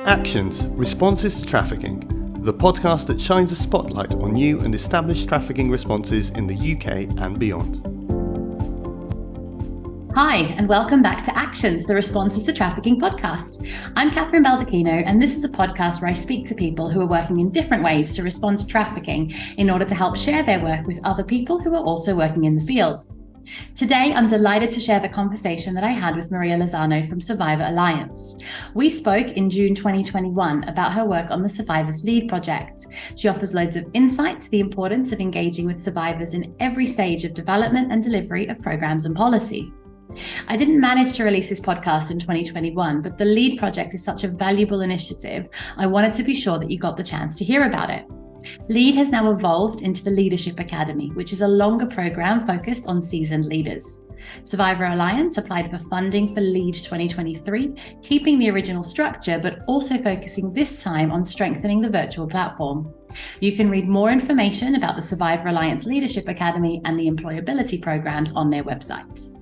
Actions, Responses to Trafficking, the podcast that shines a spotlight on new and established trafficking responses in the UK and beyond. Hi, and welcome back to Actions, the Responses to Trafficking podcast. I'm Kathryn Baldacchino, and this is a podcast where I speak to people who are working in different ways to respond to trafficking in order to help share their work with other people who are also working in the field. Today, I'm delighted to share the conversation that I had with Maria Lozano from Survivor Alliance. We spoke in June 2021 about her work on the Survivors Lead project. She offers loads of insight to the importance of engaging with survivors in every stage of development and delivery of programs and policy. I didn't manage to release this podcast in 2021, but the LEAD project is such a valuable initiative, I wanted to be sure that you got the chance to hear about it. LEAD has now evolved into the Leadership Academy, which is a longer program focused on seasoned leaders. Survivor Alliance applied for funding for LEAD 2023, keeping the original structure, but also focusing this time on strengthening the virtual platform. You can read more information about the Survivor Alliance Leadership Academy and the employability programs on their website.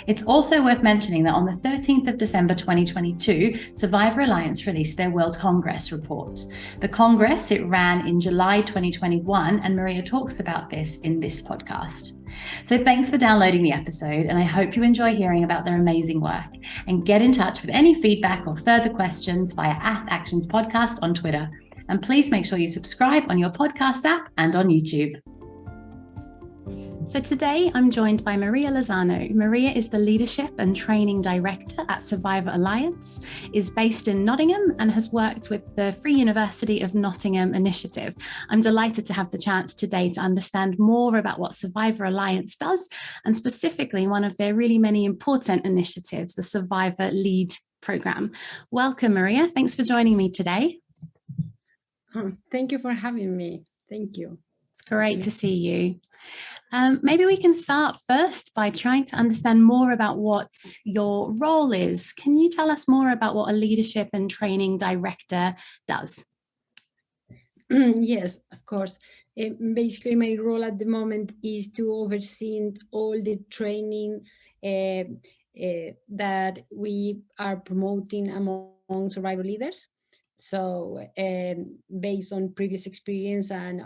It's also worth mentioning that on the 13th of December 2022, Survivor Alliance released their World Congress report. The Congress, it ran in July 2021, and Maria talks about this in this podcast. So thanks for downloading the episode, and I hope you enjoy hearing about their amazing work. And get in touch with any feedback or further questions via @ActionsPodcast on Twitter. And please make sure you subscribe on your podcast app and on YouTube. So today I'm joined by Maria Lozano. Maria is the Leadership and Training Director at Survivor Alliance, is based in Nottingham and has worked with the Free University of Nottingham initiative. I'm delighted to have the chance today to understand more about what Survivor Alliance does, and specifically one of their really many important initiatives, the Survivor Lead program. Welcome, Maria. Thanks for joining me today. Thank you for having me. Thank you. It's great to see you. Maybe we can start first by trying to understand more about what your role is. Can you tell us more about what a leadership and training director does? Yes, of course. Basically, my role at the moment is to oversee all the training that we are promoting among survivor leaders. So based on previous experience and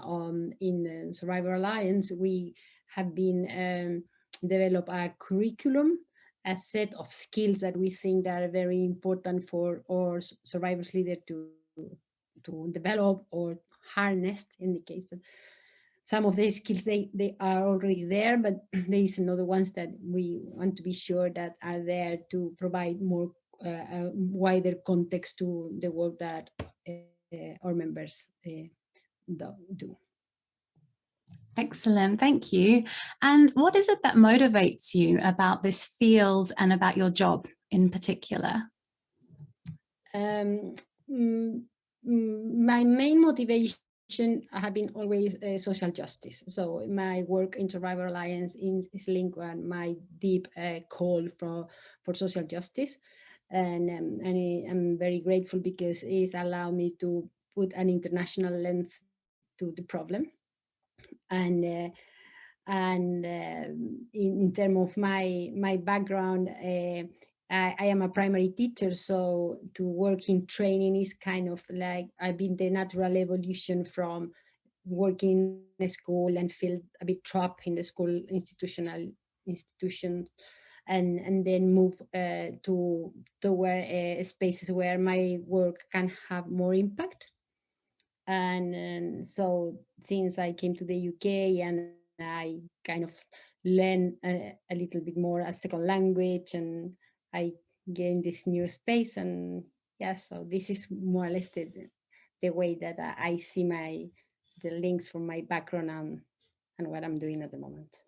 in Survivor Alliance, we have been develop a curriculum, a set of skills that we think that are very important for our survivors leader to develop or harness, in the case that some of the skills they are already there, but there is another ones that we want to be sure that are there to provide more a wider context to the work that our members do. Excellent, thank you. And what is it that motivates you about this field and about your job in particular? My main motivation have been always social justice. So my work in Survivor Alliance is linked with my deep call for social justice. And I'm very grateful because it's allowed me to put an international lens to the problem. And in terms of my background, I am a primary teacher, so to work in training is kind of like I've been the natural evolution from working in a school and feel a bit trapped in the school institution. And then move toward spaces where my work can have more impact. And so since I came to the UK and I kind of learned a little bit more a second language, and I gained this new space, and yeah, so this is more or less the way that I see the links from my background and what I'm doing at the moment.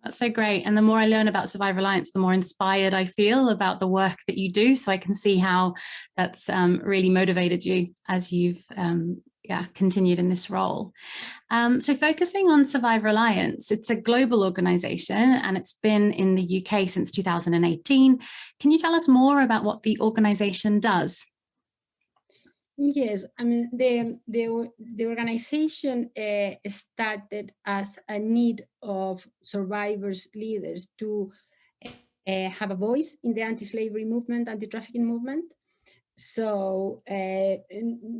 That's so great. And the more I learn about Survivor Alliance, the more inspired I feel about the work that you do. So I can see how that's really motivated you as you've continued in this role. So focusing on Survivor Alliance, it's a global organization and it's been in the UK since 2018. Can you tell us more about what the organization does? Yes, I mean the organization started as a need of survivors leaders to have a voice in the anti-slavery movement, anti-trafficking movement. So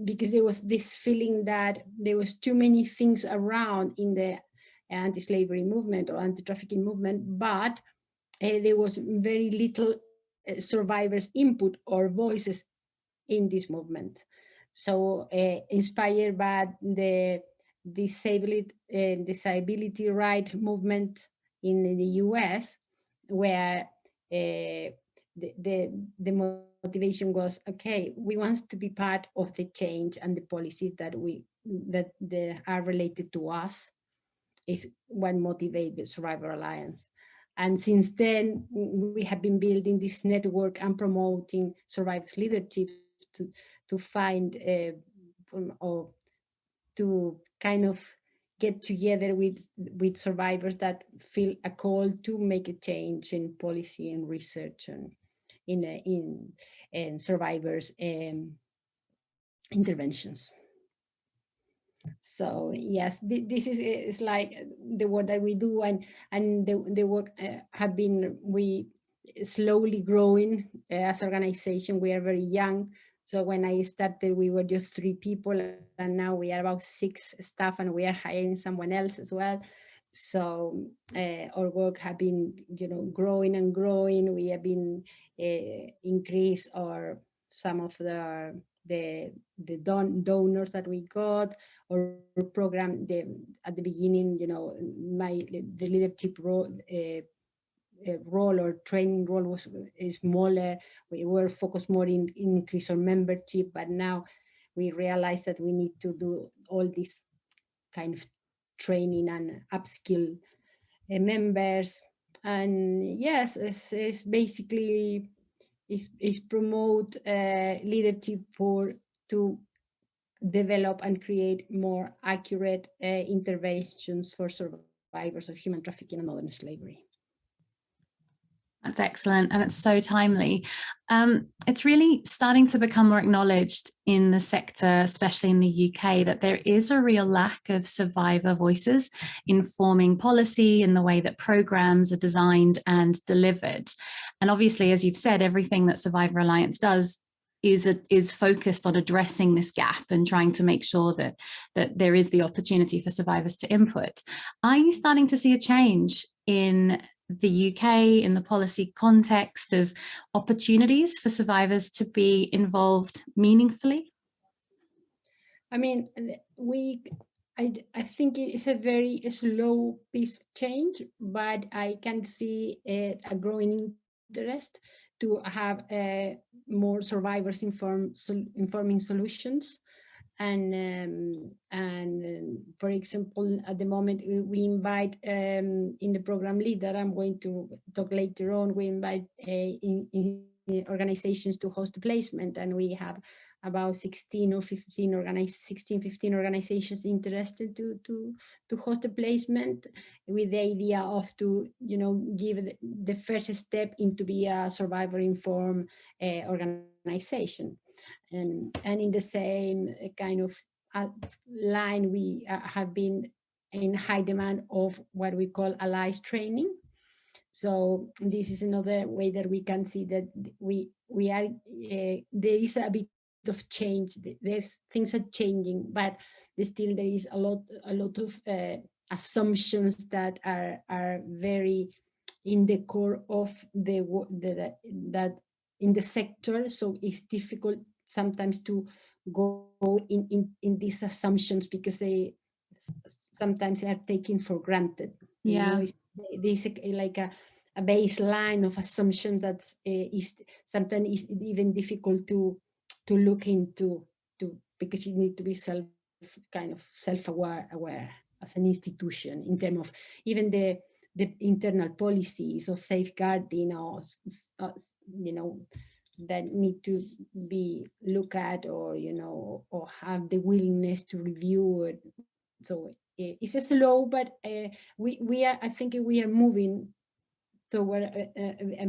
because there was this feeling that there was too many things around in the anti-slavery movement or anti-trafficking movement, but there was very little survivors' input or voices in this movement. So inspired by the disability right movement in the US, where the motivation was, okay, we want to be part of the change and the policies that are related to us, is what motivates the Survivor Alliance. And since then, we have been building this network and promoting survivors' leadership to find or to kind of get together with survivors that feel a call to make a change in policy and research and in survivors' interventions. So yes, this is like the work that we do, and the work have been, we slowly growing as organization. We are very young. So when I started, we were just 3 people, and now we are about 6 staff, and we are hiring someone else as well. So our work have been, growing and growing. We have been increase some of the donors that we got, or program. At the beginning, the leadership role or training role was smaller. We were focused more in increase our membership, but now we realize that we need to do all this kind of training and upskill members. And yes, it's basically is promote leadership to develop and create more accurate interventions for survivors of human trafficking and modern slavery. That's excellent, and it's so timely. It's really starting to become more acknowledged in the sector, especially in the UK, that there is a real lack of survivor voices informing policy in the way that programs are designed and delivered. And obviously, as you've said, everything that Survivor Alliance does is focused on addressing this gap and trying to make sure that there is the opportunity for survivors to input. Are you starting to see a change in the UK, in the policy context, of opportunities for survivors to be involved meaningfully? I mean, I think it's a very slow pace of change, but I can see a growing interest to have more survivors informing solutions. And for example, at the moment, we invite in the program lead that I'm going to talk later on, we invite in organizations to host a placement, and we have about 16 or 15 organizations interested to host a placement, with the idea of to give the first step into be a survivor informed organization. And in the same kind of line, we have been in high demand of what we call allies training. So this is another way that we can see that we are there is a bit of change. There's things are changing, but still there is a lot of assumptions that are very in the core of that in the sector. So it's difficult sometimes to go in these assumptions, because they sometimes are taken for granted. Yeah. There's like a baseline of assumption that is sometimes is even difficult to look into, because you need to be self-aware as an institution, in terms of even the internal policies or safeguarding, or that need to be looked at, or or have the willingness to review it. So it's a slow, but we are, I think we are moving toward a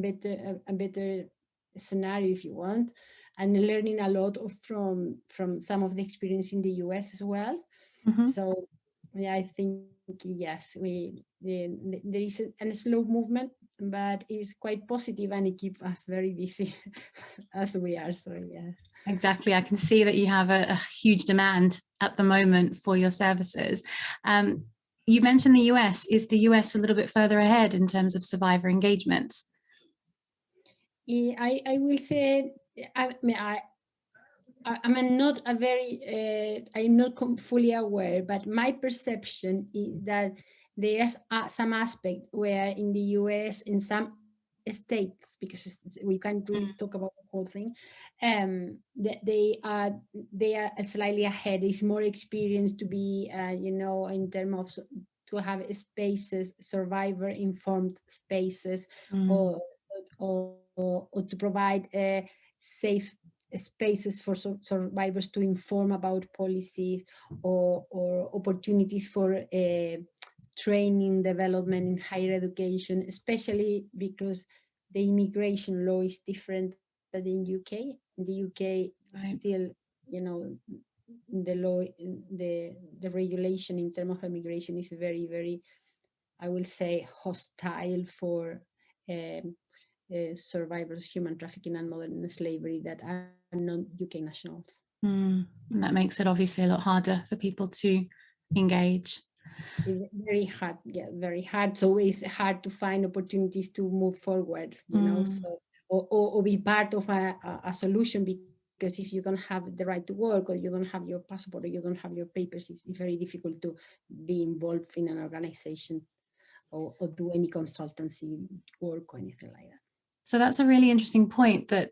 better scenario, if you want, and learning a lot from some of the experience in the US as well. Mm-hmm. So yeah, I think yes, there is a slow movement, but it's quite positive and it keeps us very busy as we are. So yeah. Exactly. I can see that you have a huge demand at the moment for your services. You mentioned the US. Is the US a little bit further ahead in terms of survivor engagement? I will say, I'm not a very, I'm not fully aware, but my perception is that there's some aspect where in the US, in some states, because we can't really talk about the whole thing, that they are slightly ahead. It's more experience to be, in terms of to have spaces, survivor informed spaces, or or to provide safe spaces for survivors to inform about policies or opportunities for training development in higher education, especially because the immigration law is different than in UK. In the UK, Right. still, the law, the regulation in terms of immigration is very, very, I will say, hostile for survivors, human trafficking and modern slavery that are non-UK nationals. And that makes it obviously a lot harder for people to engage. Very hard, yeah, very hard. So it's hard to find opportunities to move forward, so or be part of a solution, because if you don't have the right to work, or you don't have your passport, or you don't have your papers, it's very difficult to be involved in an organization or do any consultancy work or anything like that. So that's a really interesting point, that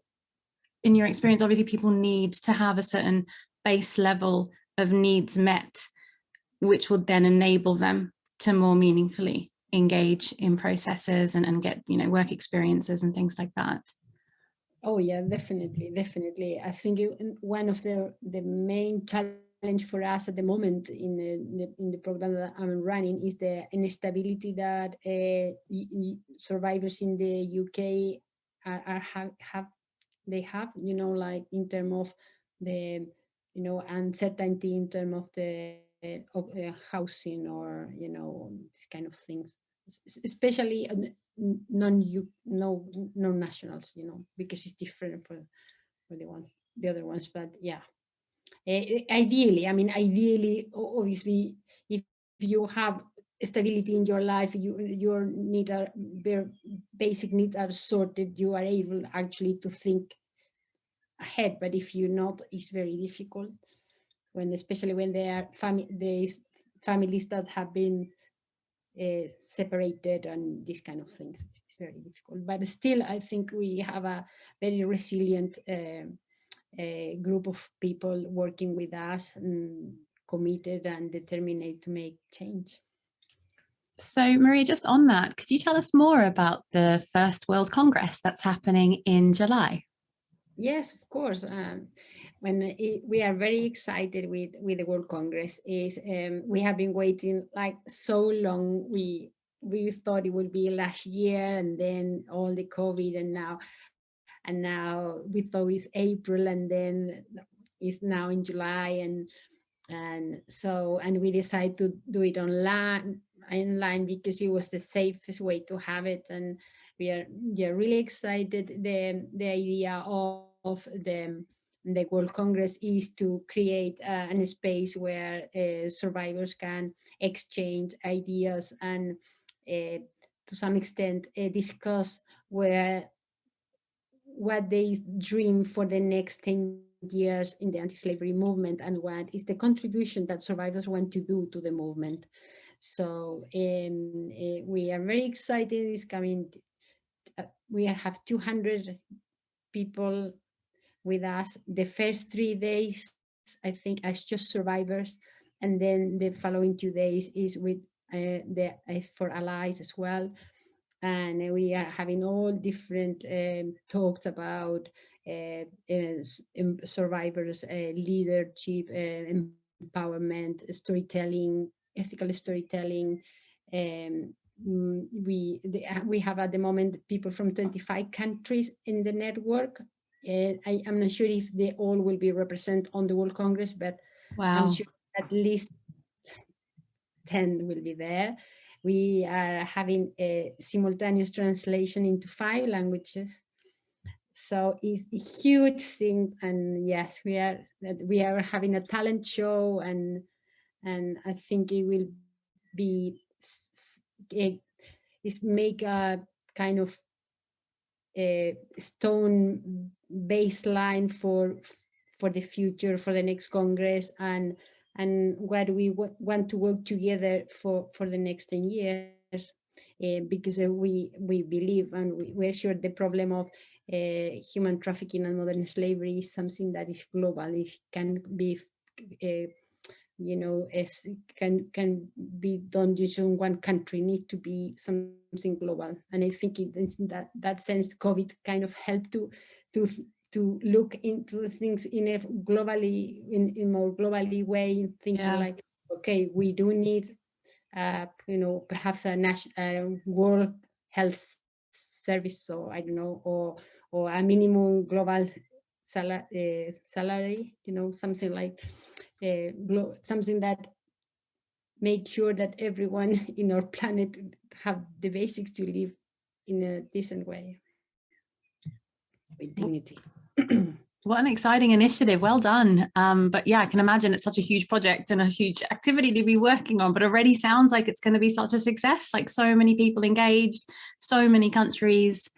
in your experience, obviously people need to have a certain base level of needs met, which will then enable them to more meaningfully engage in processes and get, work experiences and things like that. Oh yeah, definitely. I think one of the main challenge for us at the moment in the program that I'm running is the instability that survivors in the UK have. They have, like in terms of the, uncertainty in terms of the housing, or these kind of things, especially non-nationals, because it's different for the other ones. But yeah, ideally, obviously, if you have stability in your life, your need are very basic needs are sorted, you are able actually to think ahead. But if you're not, it's very difficult, especially when there are families that have been separated and these kind of things. It's very difficult, but still I think we have a very resilient group of people working with us, and committed and determined to make change. So Maria, just on that, could you tell us more about the First World Congress that's happening in July? Yes, of course. We are very excited with the World Congress. We have been waiting like so long. We thought it would be last year, and then all the COVID, and now we thought it's April, and then it's now in July, and we decided to do it online because it was the safest way to have it. And we are really excited. The idea of the World Congress is to create a space where survivors can exchange ideas and to some extent discuss what they dream for the next 10 years in the anti-slavery movement, and what is the contribution that survivors want to do to the movement. So we are very excited. It's coming. We have 200 people with us. The first 3 days, I think, as just survivors, and then the following 2 days is with for allies as well. And we are having all different talks about survivors, leadership, empowerment, storytelling, ethical storytelling. We have at the moment people from 25 countries in the network. I'm not sure if they all will be represented on the World Congress, but Wow. I'm sure at least 10 will be there. We are having a simultaneous translation into 5 languages. So it's a huge thing, and yes, we are having a talent show, and I think it will be is make a kind of a stone baseline for the future, for the next Congress, and what we want to work together for the next 10 years. Because we believe, and we're sure the problem of human trafficking and modern slavery is something that is global. It can be can be done just in one country. It need to be something global, and I think in that sense COVID kind of helped to look into things in a globally in more globally way, thinking like, okay, we do need perhaps a world health service, or I don't know, or a minimum global salary, something like something that make sure that everyone in our planet have the basics to live in a decent way with dignity. What an exciting initiative. Well done. But yeah, I can imagine it's such a huge project and a huge activity to be working on, but already sounds like it's going to be such a success, like so many people engaged, so many countries,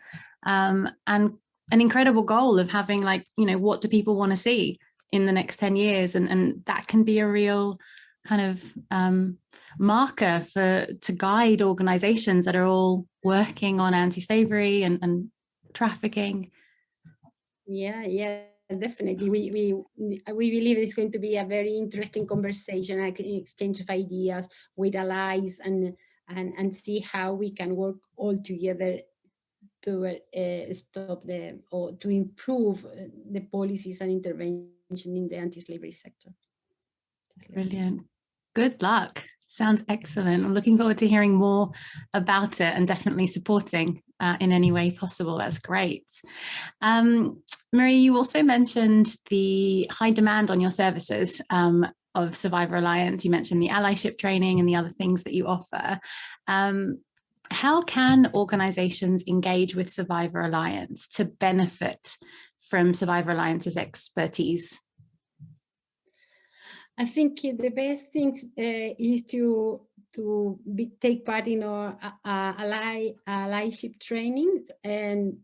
and an incredible goal of having like, what do people want to see in the next 10 years? And that can be a real kind of marker to guide organizations that are all working on anti-slavery and trafficking. Yeah, definitely. We believe it's going to be a very interesting conversation, an exchange of ideas with allies, and see how we can work all together to stop or to improve the policies and intervention in the anti-slavery sector. Brilliant. Good luck. Sounds excellent. I'm looking forward to hearing more about it and definitely supporting in any way possible. That's great. Maria, you also mentioned the high demand on your services of Survivor Alliance. You mentioned the allyship training and the other things that you offer. How can organizations engage with Survivor Alliance to benefit from Survivor Alliance's expertise? I think the best thing is to take part in our allyship trainings, and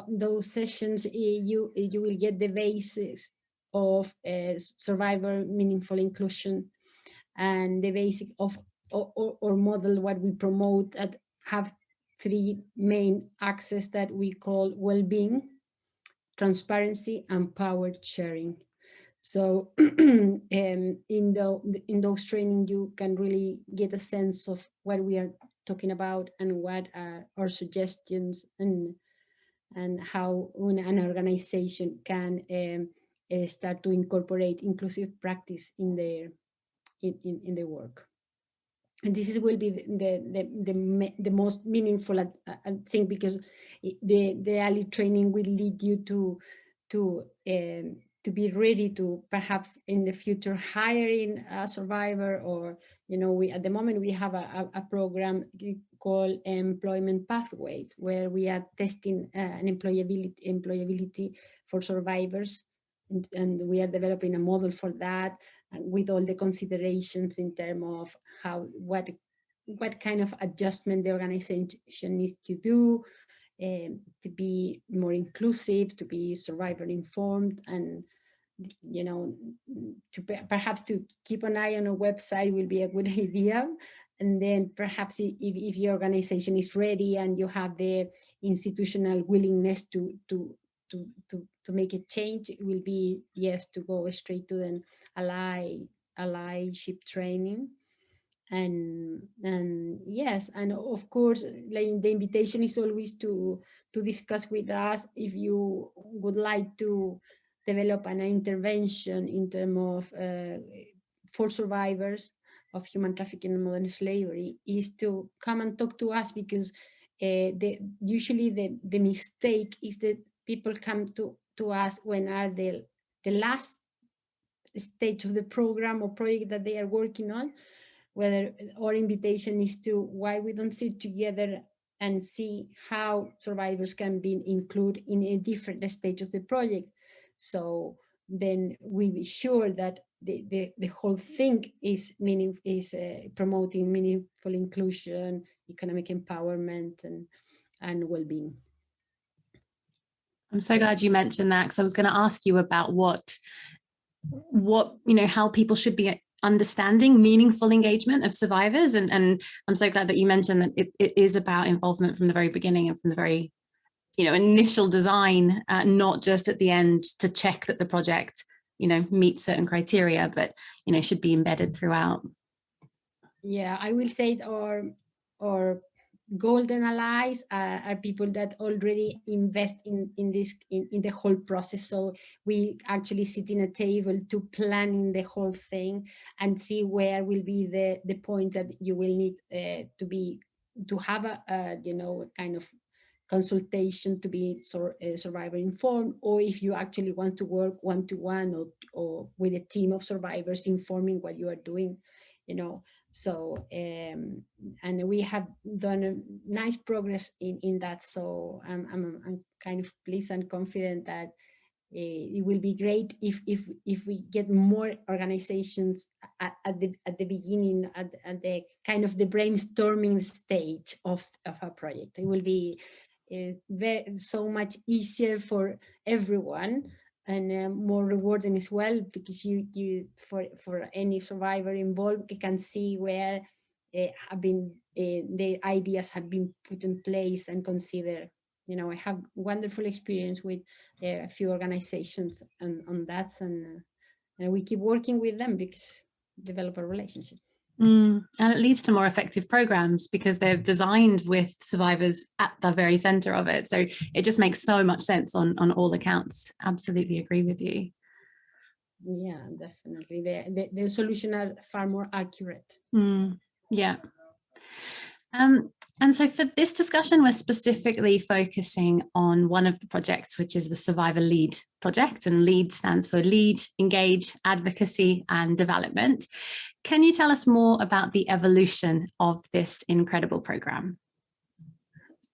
those sessions you will get the basis of survivor meaningful inclusion, and the basic of or model what we promote that have 3 main axes that we call well-being, transparency, and power sharing. So in those training, you can really get a sense of what we are talking about and what are our suggestions, and how an organization can start to incorporate inclusive practice in their work. And this will be the most meaningful thing, because the ally training will lead you to be ready to perhaps in the future hiring a survivor, or we at the moment we have a program called Employment Pathway, where we are testing an employability for survivors, and we are developing a model for that, with all the considerations in terms of what kind of adjustment the organization needs to do to be more inclusive, to be survivor informed, and perhaps to keep an eye on a website will be a good idea. And then perhaps if your organization is ready and you have the institutional willingness to make a change, it will be to go straight to the allyship training. And yes, and of course, like, the invitation is always to discuss with us if you would like to develop an intervention in terms of for survivors of human trafficking and modern slavery, is to come and talk to us, because usually the mistake is that people come to us when are the last stage of the program or project that they are working on, whether our invitation is to why we don't sit together and see how survivors can be included in a different stage of the project. So then we be sure that the whole thing is promoting meaningful inclusion, economic empowerment, and well-being. I'm so glad you mentioned that, because I was going to ask you about what how people should be understanding meaningful engagement of survivors, and I'm so glad that you mentioned that it is about involvement from the very beginning and from the very initial design, not just at the end to check that the project meets certain criteria, but should be embedded throughout. Yeah, I will say our golden allies are people that already invest in the whole process. So we actually sit in a table to planning the whole thing and see where will be the point that you will need to have a kind of consultation to be survivor informed, or if you actually want to work one-to-one or with a team of survivors informing what you are doing, so and we have done a nice progress in that. So I'm kind of pleased and confident that it will be great if we get more organizations at the beginning, at the kind of the brainstorming stage of a project. It will be so much easier for everyone, and more rewarding as well, because you for any survivor involved, you can see where the ideas have been put in place and considered. I have wonderful experience with a few organizations on that, and we keep working with them because develop a relationship. And it leads to more effective programs because they're designed with survivors at the very center of it. So it just makes so much sense on all accounts. Absolutely agree with you. Yeah, definitely. The solutions are far more accurate. Yeah. And so for this discussion, we're specifically focusing on one of the projects, which is the Survivor Lead project. And LEAD stands for Lead, Engage, Advocacy and Development. Can you tell us more about the evolution of this incredible program?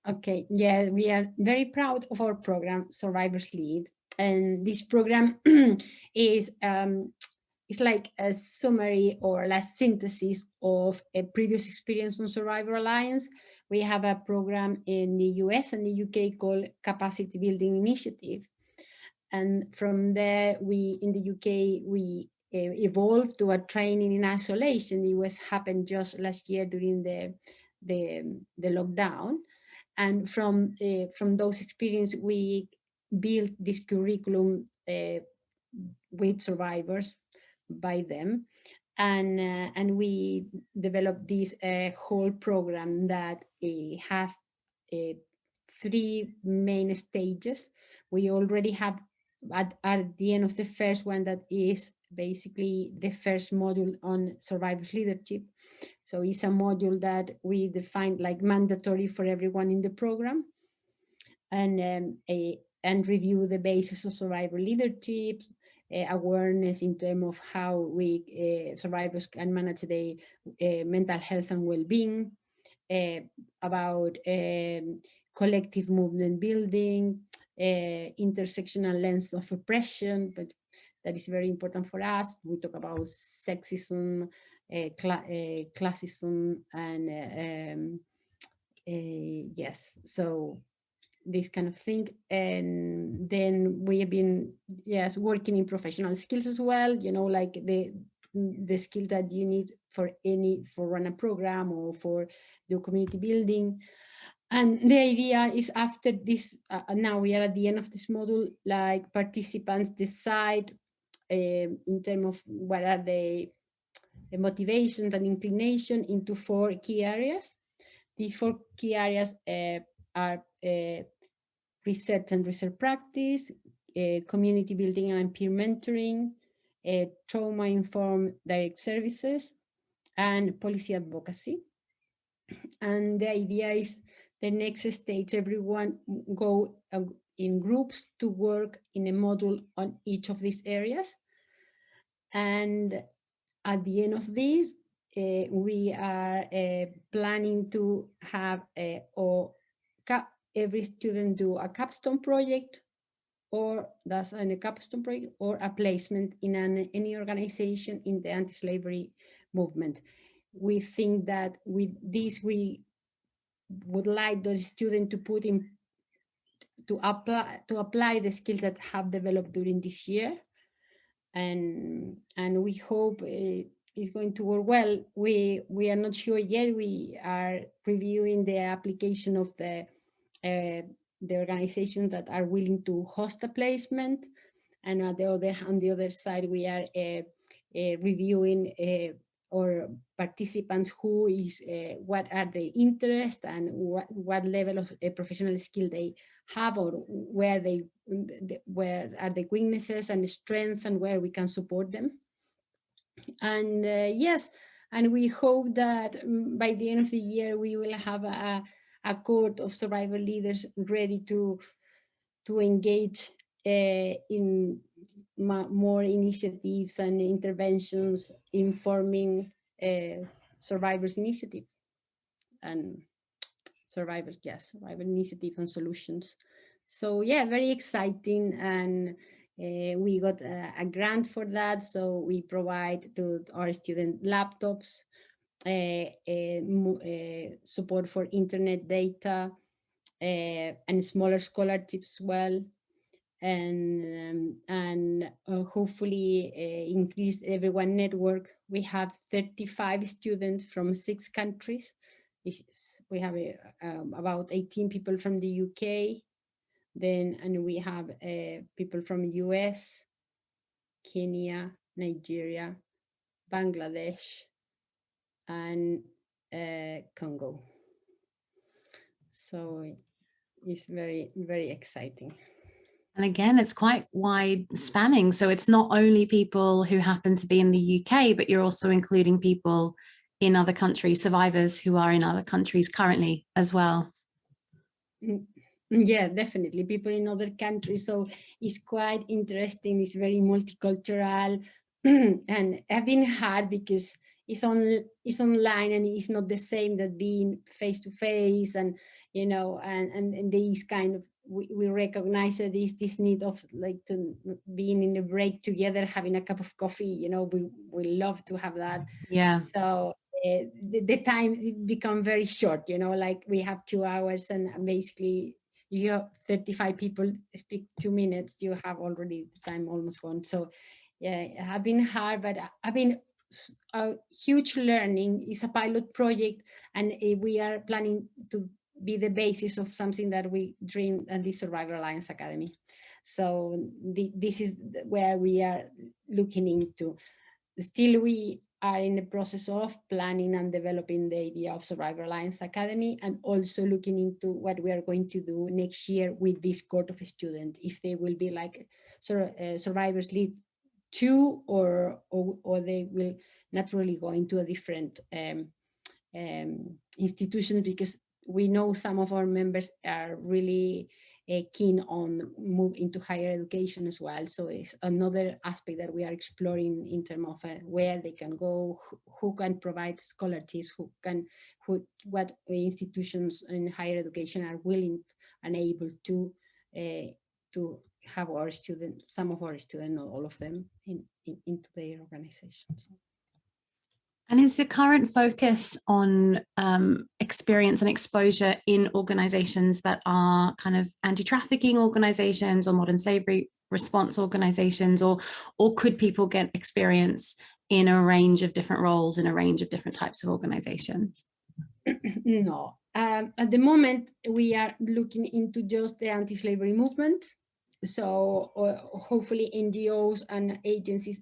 Okay, yeah, we are very proud of our program, Survivors Lead. And this program is like a summary or a synthesis of a previous experience on Survivor Alliance. We have a program in the US and the UK called Capacity Building Initiative. And from there, in the UK, we evolved to a training in isolation. It was happened just last year during the lockdown. And from those experiences, we built this curriculum with survivors by them, and we developed this whole program that have 3 main stages. We already have at the end of the first one, that is basically the first module on survivors leadership. So it's a module that we defined like mandatory for everyone in the program, and review the basis of survivor leadership, awareness in terms of how we survivors can manage their mental health and well-being, about collective movement building, intersectional lens of oppression, but that is very important for us. We talk about sexism, classism, and yes, so this kind of thing. And then we have been working in professional skills as well, like the skill that you need for run a program or for do community building. And the idea is, after this, now we are at the end of this module, like participants decide in terms of what are the motivations and inclination into 4 key areas. These 4 key areas are research and research practice, community building and peer mentoring, trauma-informed direct services, and policy advocacy. And the idea is the next stage, everyone go in groups to work in a module on each of these areas. And at the end of this, we are planning to have every student do a capstone project, or that's a capstone project, or a placement in any organization in the anti-slavery movement. We think that with this, we would like the student to put in to apply the skills that have developed during this year, and we hope it's going to work well. We are not sure yet. We are reviewing the application of the organizations that are willing to host a placement, and on the other side, we are reviewing or participants who is what are the interests and what level of professional skill they have, or where are the weaknesses and strengths, and where we can support them. And yes, and we hope that by the end of the year we will have a cohort of survivor leaders ready to engage in more initiatives and interventions informing survivors' initiatives and survivor initiatives and solutions. So yeah, very exciting, and we got a grant for that. So we provide to our student laptops, support for internet data, and smaller scholarships as well, and hopefully increase everyone network. We have 35 students from 6 countries. We have about 18 people from the UK, and we have people from US, Kenya, Nigeria, Bangladesh, and Congo. So it's very, very exciting. And again, it's quite wide spanning. So it's not only people who happen to be in the UK, but you're also including people in other countries, survivors who are in other countries currently as well. Yeah, definitely. People in other countries. So it's quite interesting. It's very multicultural. And it's been hard because it's online, and it's not the same that being face to face, and and these kind of we recognize that this need of like to being in a break together, having a cup of coffee. We love to have that. Yeah. So the time become very short. Like we have 2 hours, and basically you have 35 people speak 2 minutes, you have already the time almost gone. So yeah, it has been hard, but I've been a huge learning. It's a pilot project, and we are planning to be the basis of something that we dream at the Survivor Alliance Academy. So this is where we are looking into. Still, we are in the process of planning and developing the idea of Survivor Alliance Academy, and also looking into what we are going to do next year with this cohort of students, if they will be like Survivors Lead 2, or they will naturally go into a different institution, because we know some of our members are really keen on move into higher education as well. So it's another aspect that we are exploring in terms of where they can go, who can provide scholarships, what institutions in higher education are willing and able to have our students, some of our students, not all of them, into their organizations. And is the current focus on experience and exposure in organizations that are kind of anti-trafficking organizations or modern slavery response organizations, or could people get experience in a range of different roles in a range of different types of organizations? No. At the moment, we are looking into just the anti-slavery movement. So hopefully NGOs and agencies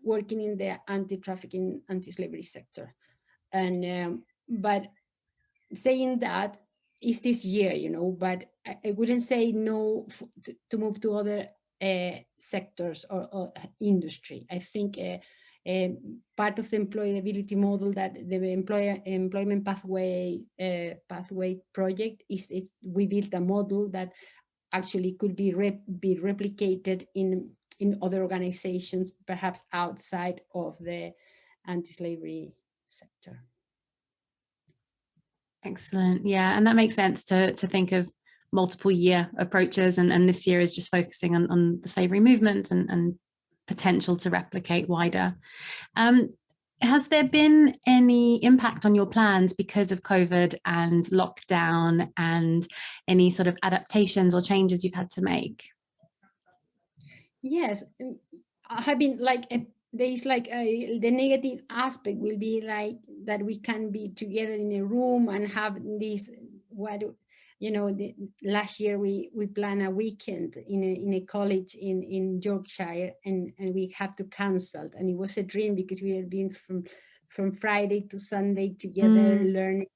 working in the anti-trafficking, anti-slavery sector. And but saying that is this year, but I wouldn't say no to move to other sectors or industry. I think part of the employability model that the employment pathway project is we built a model that actually could be replicated in other organizations, perhaps outside of the anti-slavery sector. Excellent. Yeah, and that makes sense to think of multiple year approaches, and this year is just focusing on the slavery movement and potential to replicate wider. Has there been any impact on your plans because of COVID and lockdown, and any sort of adaptations or changes you've had to make? Yes, I have been like there is like the negative aspect will be like that we can be together in a room and have this last year we planned a weekend in a college in Yorkshire, and we had to cancel, and it was a dream because we had been from Friday to Sunday together learning,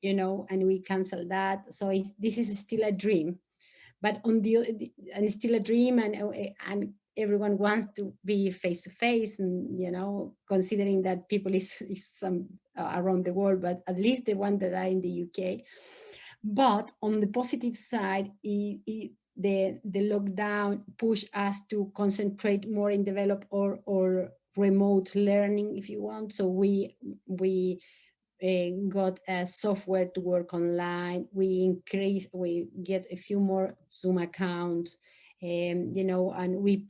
and we canceled that. So this is still a dream, but and it's still a dream, and everyone wants to be face to face, and considering that people is some around the world, but at least the ones that are in the UK. But on the positive side, the lockdown pushed us to concentrate more in develop or remote learning, if you want. So we got a software to work online. We get a few more Zoom accounts, and we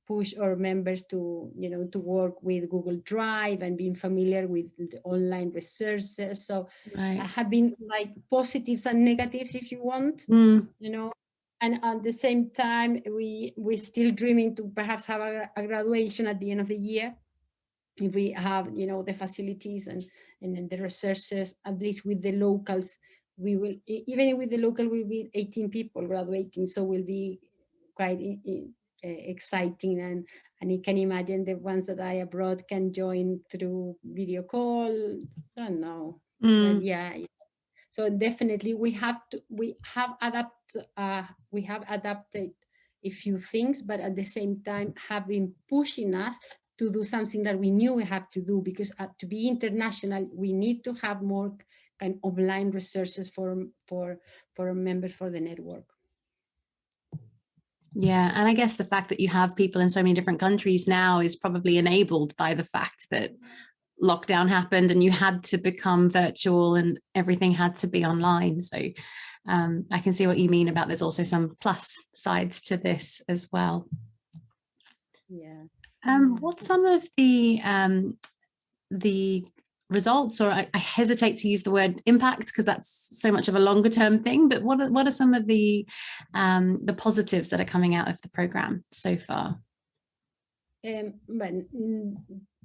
push our members to to work with Google Drive and being familiar with the online resources. So Right. I have been like positives and negatives, if you want, and at the same time we're still dreaming to perhaps have a graduation at the end of the year, if we have the facilities and the resources. At least with the locals, we will, even with the local, will be 18 people graduating, so will be quite exciting. And you can imagine the ones that are abroad can join through video call. I don't know, but yeah. So definitely we have adapted a few things, but at the same time have been pushing us to do something that we knew we have to do, because to be international, we need to have more kind of online resources for members for the network. Yeah, and I guess the fact that you have people in so many different countries now is probably enabled by the fact that lockdown happened and you had to become virtual and everything had to be online. So I can see what you mean about there's also some plus sides to this as well. Yeah. What's some of the results, or I hesitate to use the word impact because that's so much of a longer term thing, but what are some of the positives that are coming out of the program so far?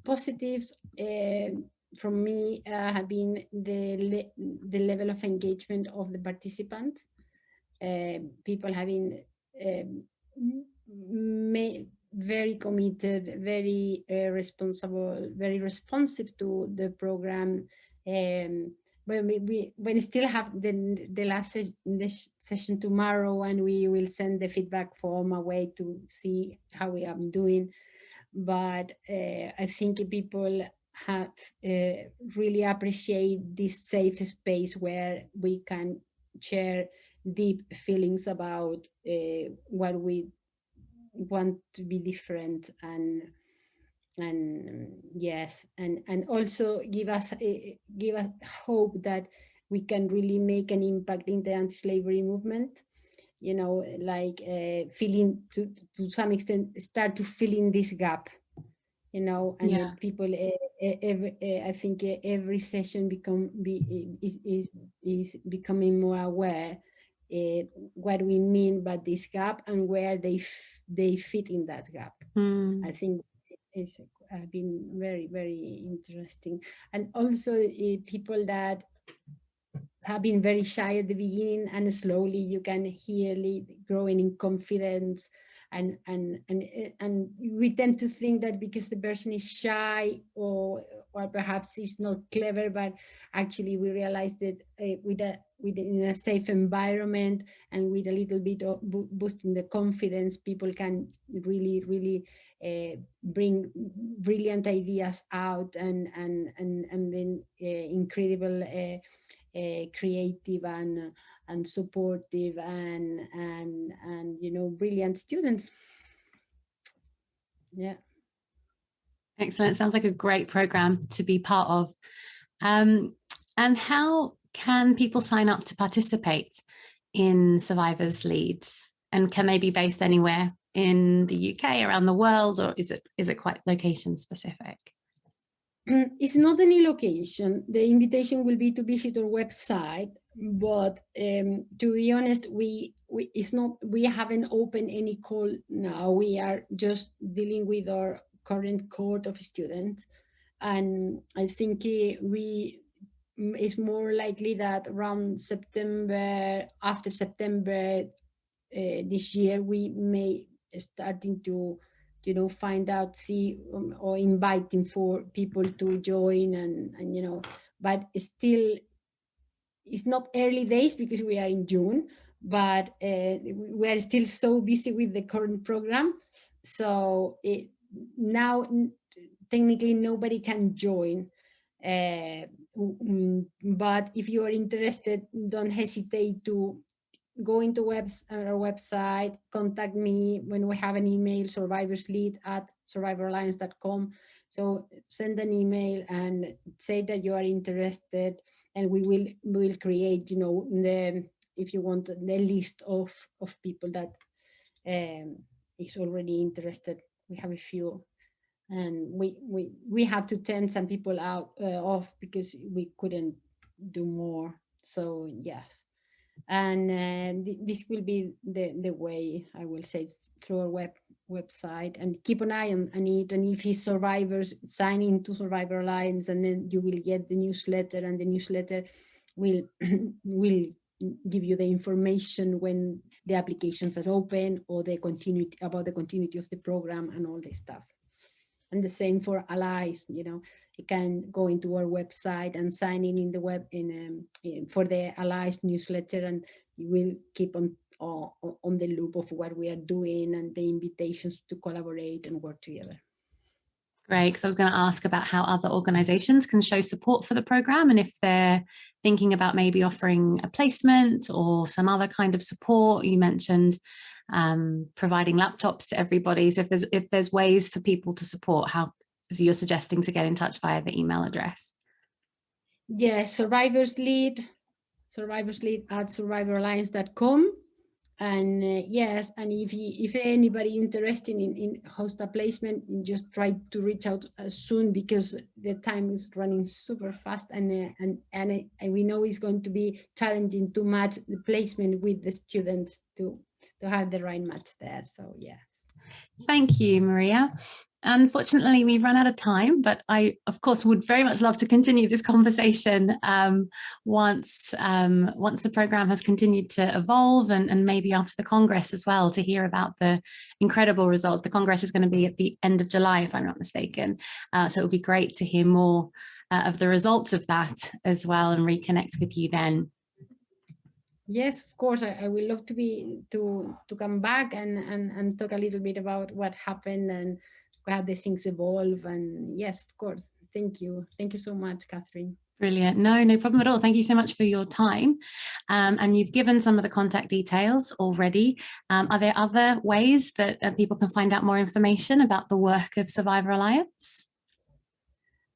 Positives from me have been the level of engagement of the participants. People have been very committed, very responsible, very responsive to the program. When we still have the last session tomorrow, and we will send the feedback form away to see how we are doing. But I think people have really appreciate this safe space where we can share deep feelings about what we want to be different, and yes, and also give us hope that we can really make an impact in the anti-slavery movement. Like feeling to some extent start to fill in this gap, and people I think every session is becoming more aware what we mean by this gap and where they fit in that gap. I think it's been very, very interesting. And also people that have been very shy at the beginning, and slowly you can hear growing in confidence, and we tend to think that because the person is shy or perhaps is not clever, but actually we realize that in a safe environment and with a little bit of boosting the confidence, people can really bring brilliant ideas out and then incredible creative and supportive and brilliant students. Yeah. Excellent. Sounds like a great program to be part of. And how can people sign up to participate in Survivors Leads? And can they be based anywhere in the UK, around the world, or is it quite location specific? It's not any location. The invitation will be to visit our website, but to be honest, we haven't opened any call now. We are just dealing with our current cohort of students, and I think it's more likely that around September, after September this year, we may starting to find out, see, or inviting for people to join, and but still it's not early days because we are in June, but we are still so busy with the current program, so now technically nobody can join, but if you are interested, don't hesitate to go into our website, contact me when we have an email, survivorslead@survivoralliance.com. So send an email and say that you are interested, and we will create, if you want, the list of people that is already interested. We have a few, and we have to turn some people out off because we couldn't do more. So yes. And this will be the way, I will say, through our website, and keep an eye on it. And if it's survivors, sign into Survivor Alliance, and then you will get the newsletter, and the newsletter will give you the information when the applications are open, or about the continuity of the program and all this stuff. And the same for allies, you can go into our website and sign in the web for the allies newsletter, and you will keep on the loop of what we are doing and the invitations to collaborate and work together. Great, because I was going to ask about how other organizations can show support for the program, and if they're thinking about maybe offering a placement or some other kind of support. You mentioned providing laptops to everybody. So if there's ways for people to support, how so you're suggesting to get in touch via the email address? Yes, Survivors Lead @survivoralliance.com. And yes, and if anybody interested in host a placement, just try to reach out soon, because the time is running super fast, and we know it's going to be challenging to match the placement with the students to have the right match there. So yes. Thank you, Maria. Unfortunately, we've run out of time, but I, of course, would very much love to continue this conversation once the program has continued to evolve, and maybe after the Congress as well, to hear about the incredible results. The Congress is going to be at the end of July, if I'm not mistaken. So it would be great to hear more of the results of that as well, and reconnect with you then. Yes, of course. I would love to come back and talk a little bit about what happened and how the things evolve. And yes, of course. Thank you so much, Kathryn. Brilliant. No problem at all. Thank you so much for your time. And you've given some of the contact details already. Are there other ways that people can find out more information about the work of Survivor Alliance?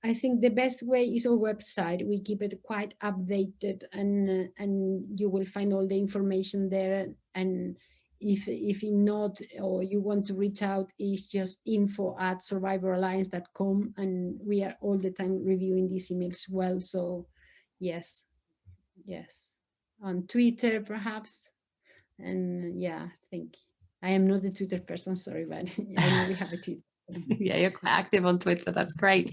I think the best way is our website. We keep it quite updated, and you will find all the information there. And if not, or you want to reach out, it's just info@survivoralliance.com, and we are all the time reviewing these emails well. So yes, on Twitter perhaps, and yeah, I think I am not a Twitter person, sorry, but I know we have a Twitter. Yeah, you're quite active on Twitter. That's great.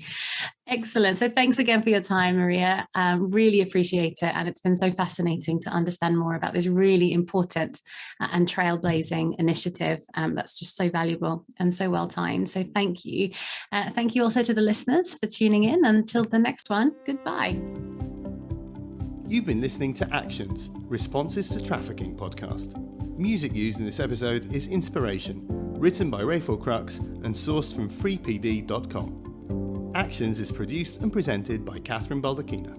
Excellent. So thanks again for your time, Maria. Really appreciate it. And it's been so fascinating to understand more about this really important and trailblazing initiative that's just so valuable and so well timed. So thank you. Thank you also to the listeners for tuning in. Until the next one, goodbye. You've been listening to Actions, Responses to Trafficking podcast. Music used in this episode is Inspiration, written by Rayful Crux and sourced from freepd.com. Actions is produced and presented by Kathryn Baldacchino.